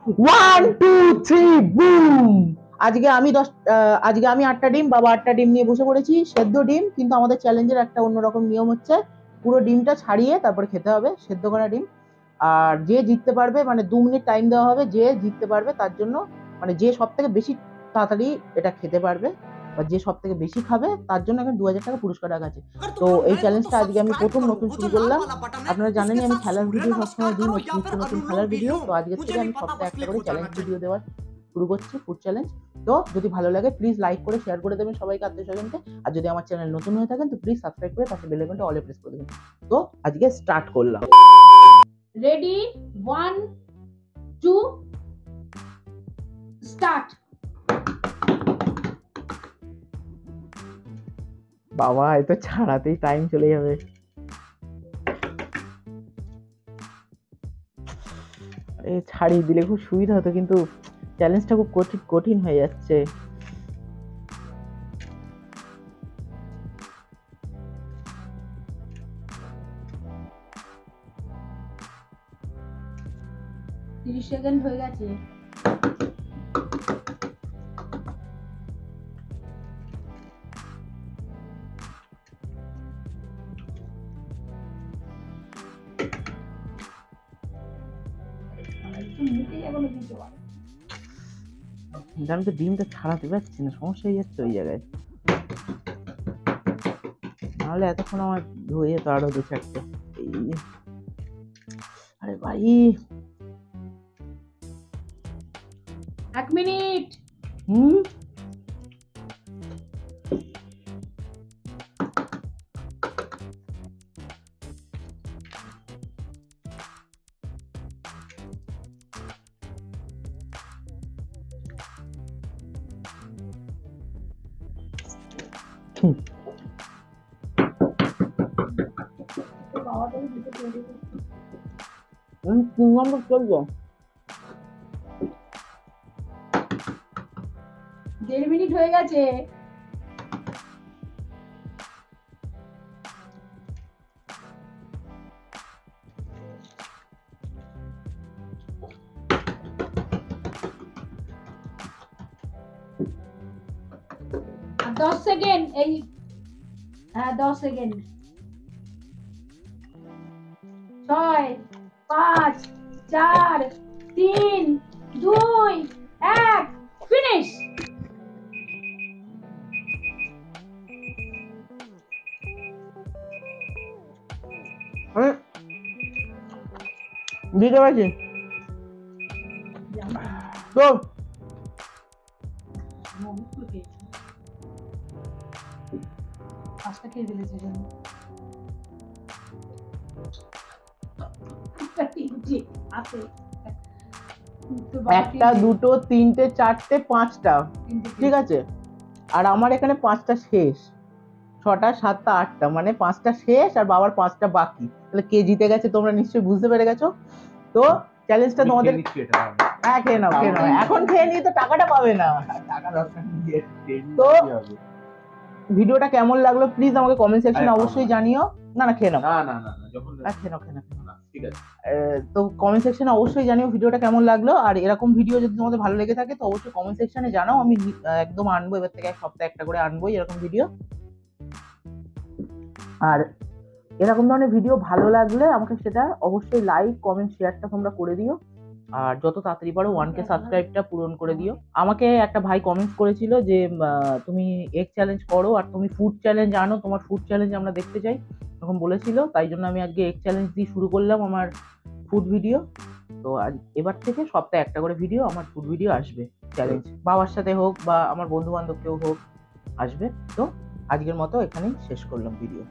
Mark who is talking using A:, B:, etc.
A: 1 2 3 broom. আজকে আমি 8টা ডিম, বাবা 8টা ডিম নিয়ে বসে পড়েছি, সেদ্ধ ডিম। কিন্তু আমাদের চ্যালেঞ্জের একটা অন্যরকম নিয়ম হচ্ছে, পুরো ডিমটা ছাড়িয়ে তারপরে খেতে হবে, সেদ্ধ করা ডিম। আর যে জিততে পারবে, মানে 2 মিনিট টাইম দেওয়া হবে, যে জিততে পারবে তার জন্য, মানে যে সব থেকে বেশি তাড়াতাড়ি এটা খেতে পারবে বা যে সব থেকে বেশি খাবে তার জন্য এখানে 2000 টাকা পুরস্কার রাখা আছে। তো এই চ্যালেঞ্জটা আজকে আমি প্রথম নতুন শুরু করলাম। আপনারা জানেনই আমি খেলার ভিডিও সবসময় দিই, নিত্য নতুন খেলার ভিডিও। তো আজকের থেকে আমি সপ্তাহে একটা করে চ্যালেঞ্জ ভিডিও দেওয়া শুরু করছি, ফুড চ্যালেঞ্জ। তো যদি ভালো লাগে প্লিজ লাইক করে শেয়ার করে দেবেন সবাইকে, আত্মীয় স্বজনকে। আর যদি আমার চ্যানেল নতুন হয়ে থাকেন তো প্লিজ সাবস্ক্রাইব করে পাশে বেল আইকনটা অলে প্রেস করে দেবেন। তো আজকে স্টার্ট করলাম।
B: Ready 1 2 start.
A: বাবা এ তো ছাড়াতেই টাইম চলে যাবে। ছাড়িয়ে দিলে খুব সুবিধা হতো, কিন্তু চ্যালেঞ্জটা খুব কঠিন হয়ে যাচ্ছে।
B: তিরিশ সেকেন্ড হয়ে গেছে।
A: আমি তো ডিমটা ছাড়াতে পারছি না, সমস্যা হয়ে যাচ্ছে ওই জায়গায়। নাহলে এতক্ষণ আমার হয়ে যেত আরো 2-4টে। আরে ভাই
B: 1 মিনিট।
A: আমি 3 নম্বর চলবো।
B: 1.5 মিনিট হয়ে গেছে। আর 10 সেকেন্ড। এই হ্যাঁ 10 সেকেন্ড। 6 5 4 3 2 1 ফিনিশ।
A: দিতে পারছি তো।
B: পাঁচটা খেয়ে ফেলেছে।
A: একটা, দুটো, তিনটে, চারটে, পাঁচটা, ঠিক আছে। আর আমার এখানে 5টা শেষ, 6টা, 7টা, 8টা, মানে 5টা শেষ আর বাবার 5টা বাকি। তাহলে কে জিতে গেছে তোমরা নিশ্চয়ই বুঝতে পেরে গেছো। তো চ্যালেঞ্জটা তোমাদের, হ্যাঁ খেয়ে নাও, এখন খেয়ে নিয়ে তো টাকাটা পাবে না। তো ভিডিওটা কেমন লাগলো প্লিজ আমাকে কমেন্ট সেকশনে অবশ্যই জানিও। না না খেয়ে নাও, খেয়ে নাও। ঠিক আছে। তো কমেন্ট সেকশনে অবশ্যই জানিও ভিডিওটা কেমন লাগলো। আর এরকম ভিডিও যদি তোমাদের ভালো লেগে থাকে তো অবশ্যই কমেন্ট সেকশনে জানাও। আমি একদম আনবো, এবার থেকে এক সপ্তাহে একটা করে আনবোই এরকম ভিডিও। আর এরকম ধরনের ভিডিও ভালো লাগলে আমাকে সেটা অবশ্যই লাইক কমেন্ট শেয়ারটা তোমরা করে দিও। আর যত তাড়াতাড়ি পারো 1K সাবস্ক্রাইবটা পূরণ করে দিও। আমাকে একটা ভাই কমেন্টস করেছিল যে তুমি এগ চ্যালেঞ্জ করো আর তুমি ফুড চ্যালেঞ্জ আনো, তোমার ফুড চ্যালেঞ্জ আমরা দেখতে চাই এরকম বলেছিল। তাই জন্য আমি আজকে এগ চ্যালেঞ্জ দিয়ে শুরু করলাম আমার ফুড ভিডিও। তো আজ এবার থেকে সপ্তাহে একটা করে ভিডিও, আমার ফুড ভিডিও আসবে চ্যালেঞ্জ, বাবার সাথে হোক বা আমার বন্ধু বান্ধব কেউ হোক আসবে। তো আজকের মতো এখানেই শেষ করলাম ভিডিও।